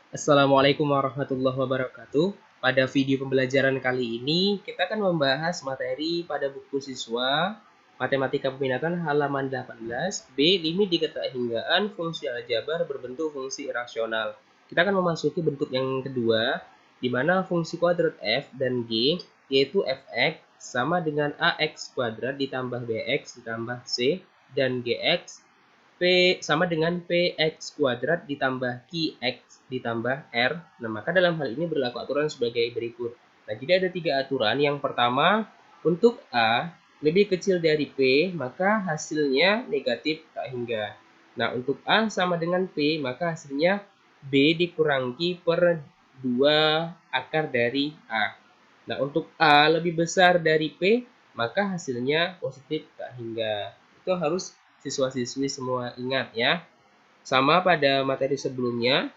Assalamualaikum warahmatullahi wabarakatuh. Pada video pembelajaran kali ini, kita akan membahas materi pada buku siswa Matematika Peminatan halaman 18, B. Limit diketahinggaan fungsi aljabar berbentuk fungsi irasional. Kita akan memasuki bentuk yang kedua, di mana fungsi kuadrat f dan g, yaitu fx sama dengan ax kuadrat ditambah bx ditambah c, dan gx P sama dengan PX kuadrat ditambah QX ditambah R. Nah, maka dalam hal ini berlaku aturan sebagai berikut. Nah, jadi ada 3 aturan. Yang pertama, untuk A lebih kecil dari P, maka hasilnya negatif tak hingga. Nah, untuk A sama dengan P, maka hasilnya B dikurangi per 2 akar dari A. Nah, untuk A lebih besar dari P, maka hasilnya positif tak hingga. Itu harus siswa-siswi semua ingat ya. Sama pada materi sebelumnya,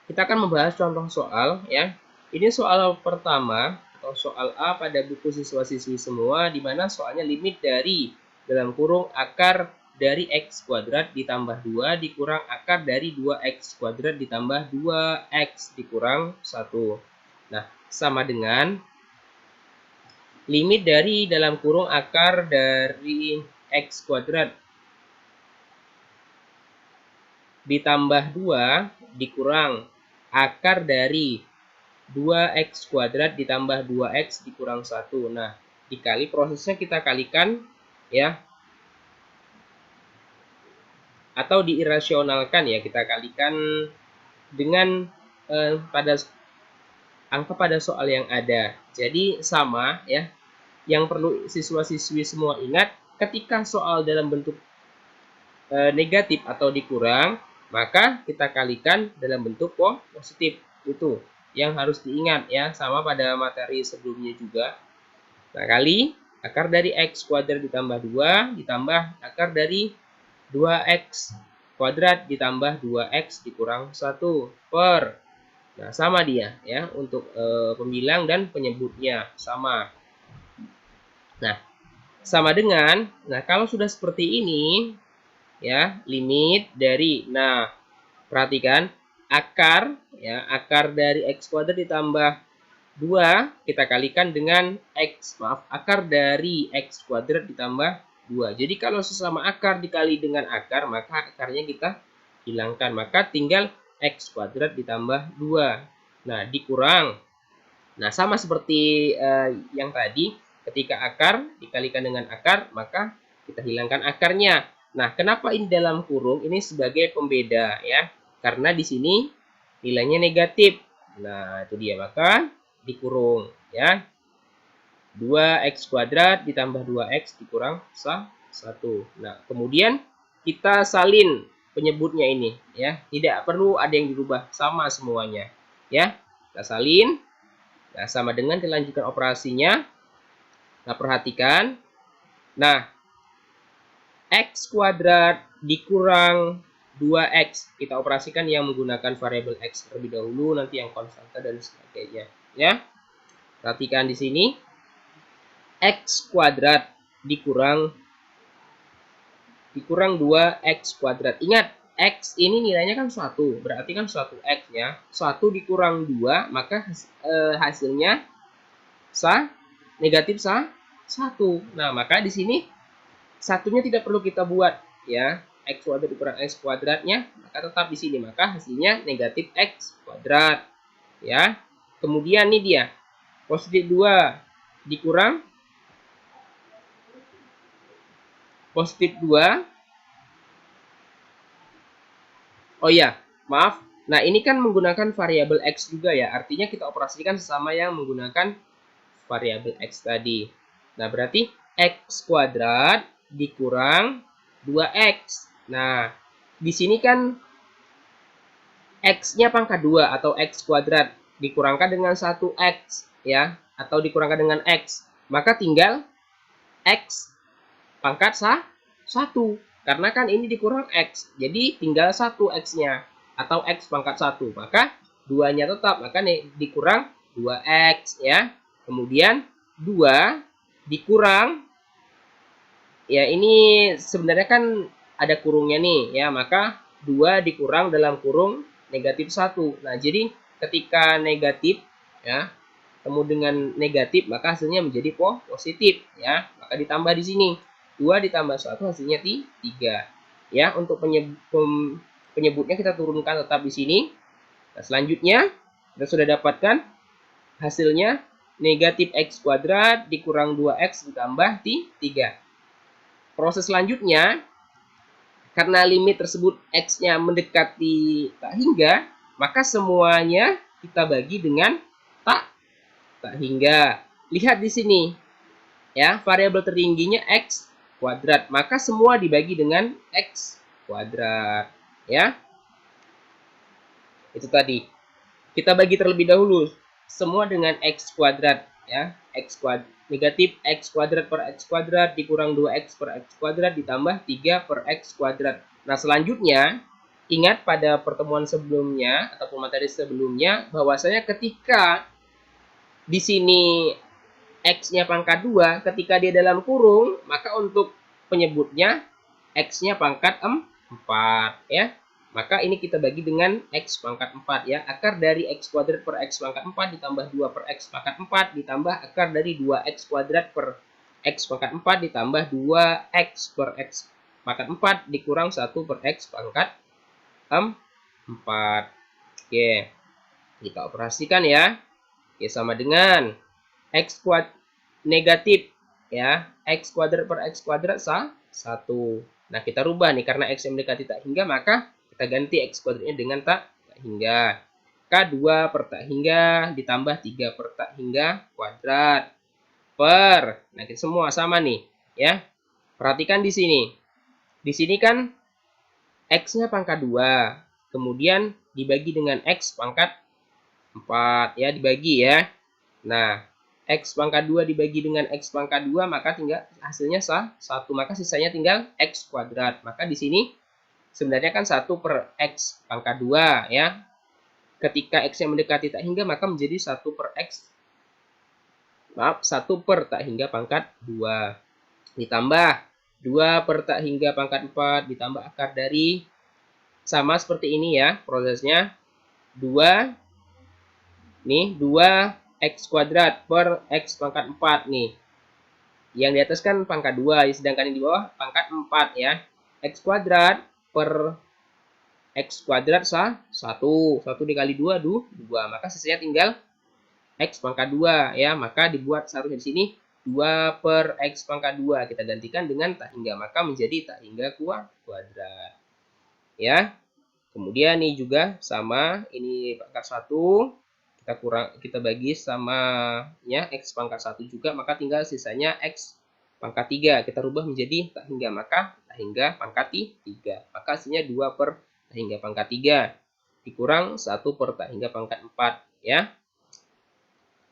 kita akan membahas contoh soal ya. Ini soal pertama atau soal A pada buku siswa-siswi semua, di mana soalnya limit dari dalam kurung akar dari x kuadrat ditambah 2 dikurang akar dari 2x kuadrat ditambah 2x dikurang 1. Nah, sama dengan limit dari dalam kurung akar dari x kuadrat ditambah 2 dikurang akar dari 2x kuadrat ditambah 2x dikurang 1. Nah, dikali prosesnya kita kalikan ya. Atau diirasionalkan ya, kita kalikan dengan pada angka pada soal yang ada. Jadi sama ya. Yang perlu siswa-siswi semua ingat, ketika soal dalam bentuk negatif atau dikurang, maka kita kalikan dalam bentuk positif. Itu yang harus diingat ya, sama pada materi sebelumnya juga. Nah, kali akar dari x kuadrat ditambah 2 ditambah akar dari 2x kuadrat ditambah 2x dikurang 1 per. Nah, sama dia ya untuk pembilang dan penyebutnya sama. Nah, sama dengan, nah kalau sudah seperti ini ya, limit dari, nah perhatikan akar ya, akar dari x kuadrat ditambah 2 kita kalikan dengan akar dari x kuadrat ditambah 2. Jadi kalau sesama akar dikali dengan akar, maka akarnya kita hilangkan, maka tinggal x kuadrat ditambah 2. Nah, dikurang. Nah, sama seperti yang tadi, ketika akar dikalikan dengan akar, maka kita hilangkan akarnya. Nah, kenapa ini dalam kurung? Ini sebagai pembeda ya. Karena di sini nilainya negatif. Nah, itu dia, maka dikurung ya. 2x kuadrat ditambah 2x dikurang 1. Nah, kemudian kita salin penyebutnya ini ya. Tidak perlu ada yang dirubah, sama semuanya ya. Kita salin. Nah, sama dengan dilanjutkan operasinya. Nah, perhatikan. Nah, x kuadrat dikurang 2x. Kita operasikan yang menggunakan variabel x terlebih dahulu, nanti yang konstanta dan sebagainya. Ya. Perhatikan di sini. X kuadrat dikurang 2x kuadrat. Ingat, x ini nilainya kan 1. Berarti kan 1x ya. 1 dikurang 2, maka hasilnya negatif 1. Nah, maka di sini satunya tidak perlu kita buat ya. X kuadrat dikurang x kuadratnya, maka tetap di sini, maka hasilnya negatif x kuadrat ya. Kemudian ini dia positif 2 dikurang positif 2. Oh ya, maaf. Nah, ini kan menggunakan variabel x juga ya. Artinya kita operasikan sesama yang menggunakan variabel x tadi. Nah, berarti x kuadrat dikurang 2x. Nah, di sini kan x-nya pangkat 2 atau x kuadrat dikurangkan dengan 1x ya, atau dikurangkan dengan x. Maka tinggal x pangkat 1. Karena kan ini dikurang x. Jadi tinggal 1 x-nya atau x pangkat 1. Maka 2-nya tetap, maka dikurang 2x ya. Kemudian 2 dikurang, ya ini sebenarnya kan ada kurungnya nih ya, maka 2 dikurang dalam kurung negatif 1. Nah, jadi ketika negatif ya, ketemu dengan negatif maka hasilnya menjadi positif ya. Maka ditambah di sini 2 ditambah 1 hasilnya 3. Ya, untuk penyebutnya kita turunkan tetap di sini. Nah, selanjutnya kita sudah dapatkan hasilnya negatif x kuadrat dikurang 2x ditambah 3. Proses selanjutnya, karena limit tersebut x-nya mendekati tak hingga, maka semuanya kita bagi dengan tak hingga. Lihat di sini, ya, variabel tertingginya x kuadrat, maka semua dibagi dengan x kuadrat, ya. Itu tadi. Kita bagi terlebih dahulu semua dengan x kuadrat, ya. Negatif x kuadrat per x kuadrat dikurang 2x per x kuadrat ditambah 3 per x kuadrat. Nah, selanjutnya ingat pada pertemuan sebelumnya ataupun materi sebelumnya bahwasanya ketika di sini x-nya pangkat 2, ketika dia dalam kurung, maka untuk penyebutnya x-nya pangkat 4, ya. Maka ini kita bagi dengan x pangkat 4 ya. Akar dari x kuadrat per x pangkat 4 ditambah 2 per x pangkat 4 ditambah akar dari 2x kuadrat per x pangkat 4 ditambah 2x per x pangkat 4 dikurang 1 per x pangkat 4. Oke. Kita operasikan ya. Oke, sama dengan x kuadrat negatif ya, x kuadrat per x kuadrat 1. Nah, kita rubah nih karena x yang mendekati tak hingga, maka kita ganti x kuadratnya dengan tak hingga. K2 per tak hingga ditambah 3 per tak hingga kuadrat per. Nah, kita semua sama nih, ya. Perhatikan di sini. Di sini kan x-nya pangkat 2. Kemudian dibagi dengan x pangkat 4 ya, dibagi ya. Nah, x pangkat 2 dibagi dengan x pangkat 2 maka tinggal hasilnya 1, maka sisanya tinggal x kuadrat. Maka di sini sebenarnya kan 1 per x pangkat 2 ya. Ketika x yang mendekati tak hingga maka menjadi 1 per x. Maaf, 1 per tak hingga pangkat 2 ditambah 2 per tak hingga pangkat 4 ditambah akar dari, sama seperti ini ya prosesnya, 2 nih 2x kuadrat per x pangkat 4 nih. Yang di atas kan pangkat 2, sedangkan yang di bawah pangkat 4 ya. X kuadrat per x kuadrat 1. 1 dikali 2, 2. Maka sisanya tinggal x pangkat 2 ya. Maka dibuat seharusnya di sini 2 per x pangkat 2. Kita gantikan dengan tak hingga. Maka menjadi tak hingga kuadrat. Ya. Kemudian ini juga sama. Ini pangkat 1. Kita bagi sama ya x pangkat 1 juga, maka tinggal sisanya x pangkat 3 kita rubah menjadi tak hingga, maka tak hingga pangkat 3, maka hasilnya 2 per tak hingga pangkat 3 dikurang 1 per tak hingga pangkat 4 ya.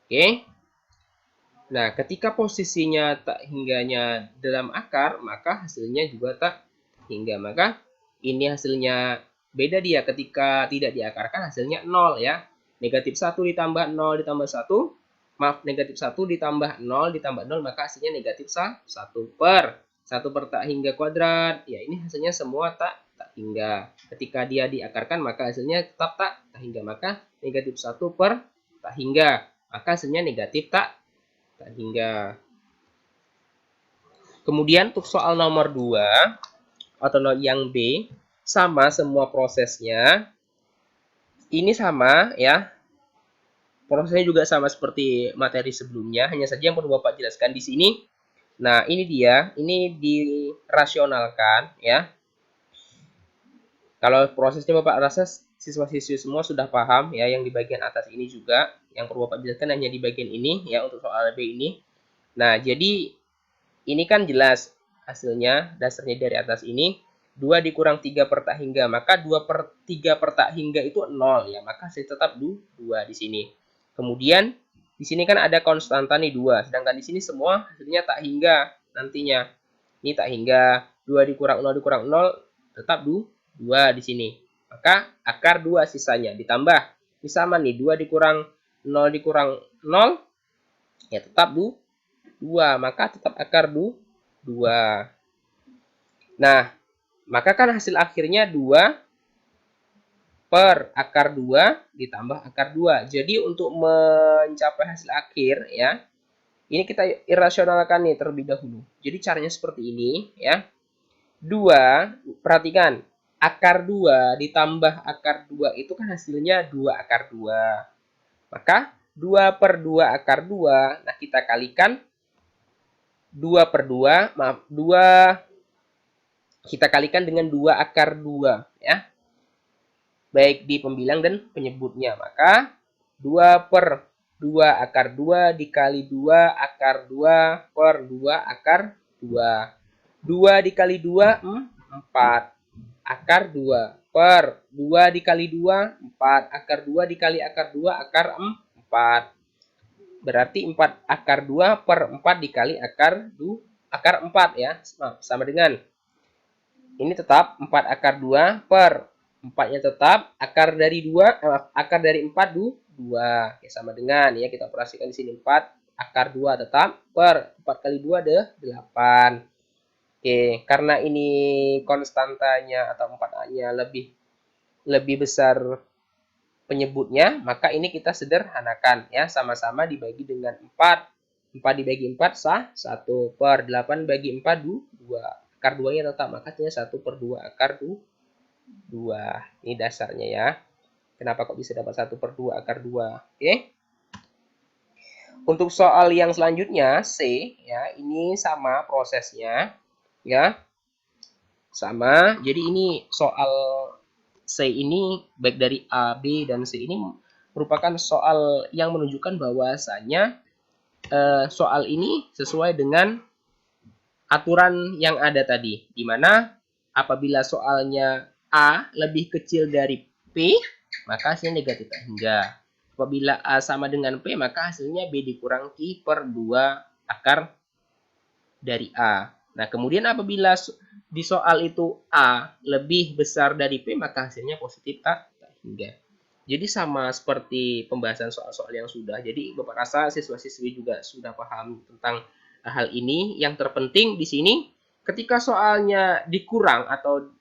Oke. Nah, ketika posisinya tak hingganya dalam akar, maka hasilnya juga tak hingga. Maka ini hasilnya beda dia ketika tidak diakarkan, hasilnya 0 ya. Negatif 1 ditambah 0 ditambah 1. Maaf, negatif 1 ditambah 0 ditambah 0, maka hasilnya negatif 1 per 1 per tak hingga kuadrat. Ya, ini hasilnya semua tak hingga. Ketika dia diakarkan, maka hasilnya tetap tak hingga. Maka negatif 1 per tak hingga. Maka hasilnya negatif tak hingga. Kemudian untuk soal nomor 2 atau yang B, sama semua prosesnya. Ini sama ya. Prosesnya juga sama seperti materi sebelumnya, hanya saja yang perlu Bapak jelaskan di sini. Nah, ini dia, ini dirasionalkan ya. Kalau prosesnya Bapak rasa siswa-siswi semua sudah paham ya, yang di bagian atas ini juga. Yang perlu Bapak jelaskan hanya di bagian ini ya untuk soal B ini. Nah, jadi ini kan jelas hasilnya, dasarnya dari atas ini 2 dikurang 3 per tak hingga, maka 2 per 3 per tak hingga itu 0 ya, maka hasil tetap 2 di sini. Kemudian di sini kan ada konstanta nih 2, sedangkan di sini semua hasilnya tak hingga nantinya. Ini tak hingga, 2 dikurang 0 dikurang 0 tetap 2 di sini. Maka akar 2 sisanya ditambah. Ini sama nih, 2 dikurang 0 dikurang 0 ya tetap 2, maka tetap akar 2. Nah, maka kan hasil akhirnya 2 per akar 2 ditambah akar 2. Jadi untuk mencapai hasil akhir ya, ini kita irasionalkan nih terlebih dahulu. Jadi caranya seperti ini ya. 2, perhatikan, akar 2 ditambah akar 2 itu kan hasilnya 2 akar 2. Maka 2 per 2 akar 2, nah kita kalikan 2 per 2, maaf, 2 kita kalikan dengan 2 akar 2 ya. Baik di pembilang dan penyebutnya. Maka 2 per 2 akar 2 dikali 2 akar 2 per 2 akar 2. 2 dikali 2, 4. Akar 2 per 2 dikali 2, 4. Akar 2 dikali akar 2, akar 4. Berarti 4 akar 2 per 4 dikali akar 4 ya. Sama dengan ini tetap 4 akar 2 per 4-nya tetap akar dari 2 akar dari 4 2. Oke, sama dengan ya kita operasikan di sini 4 akar 2 tetap per 4 kali 2 ada 8. Oke, karena ini konstantanya atau 4A-nya lebih besar penyebutnya, maka ini kita sederhanakan ya, sama-sama dibagi dengan 4. 4 dibagi 4 sah 1 per 8 bagi 4 2. Akar 2-nya tetap, maka hasilnya 1 per 2 akar 2. Ini dasarnya ya. Kenapa kok bisa dapat 1 per 2 akar 2? Oke. Untuk soal yang selanjutnya C ya, ini sama prosesnya ya. Sama. Jadi ini soal C ini baik dari A, B dan C ini merupakan soal yang menunjukkan bahwasanya soal ini sesuai dengan aturan yang ada tadi, di mana apabila soalnya A lebih kecil dari P, maka hasilnya negatif hingga. Apabila A sama dengan P, maka hasilnya B dikurang Q per 2 akar dari A. Nah, kemudian apabila di soal itu A lebih besar dari P, maka hasilnya positif A hingga. Jadi sama seperti pembahasan soal-soal yang sudah. Jadi Bapak rasa siswa-siswi juga sudah paham tentang hal ini. Yang terpenting di sini ketika soalnya dikurang atau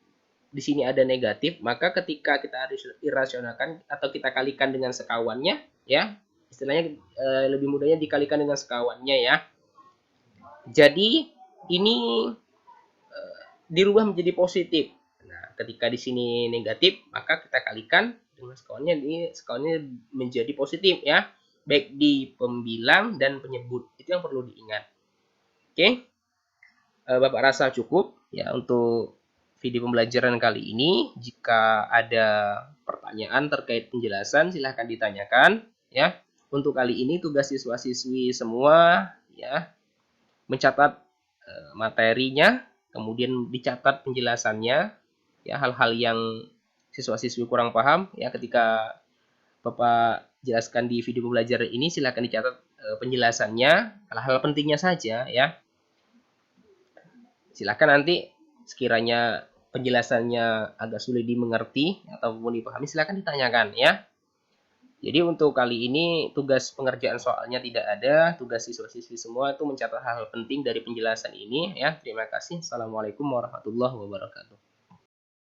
di sini ada negatif, maka ketika kita irasionalkan atau kita kalikan dengan sekawannya ya, istilahnya lebih mudahnya dikalikan dengan sekawannya ya. Jadi ini dirubah menjadi positif. Nah, ketika di sini negatif, maka kita kalikan dengan sekawannya, ini sekawannya menjadi positif ya, baik di pembilang dan penyebut. Itu yang perlu diingat. Oke, Bapak rasa cukup ya untuk video pembelajaran kali ini. Jika ada pertanyaan terkait penjelasan, silahkan ditanyakan ya. Untuk kali ini tugas siswa-siswi semua ya mencatat materinya, kemudian dicatat penjelasannya ya, hal-hal yang siswa-siswi kurang paham ya ketika Bapak jelaskan di video pembelajaran ini, silahkan dicatat penjelasannya, hal-hal pentingnya saja ya. Silahkan nanti sekiranya penjelasannya agak sulit dimengerti ataupun dipahami, silahkan ditanyakan ya. Jadi untuk kali ini tugas pengerjaan soalnya tidak ada, tugas siswa-siswi semua itu mencatat hal-hal penting dari penjelasan ini ya. Terima kasih. Assalamualaikum warahmatullahi wabarakatuh.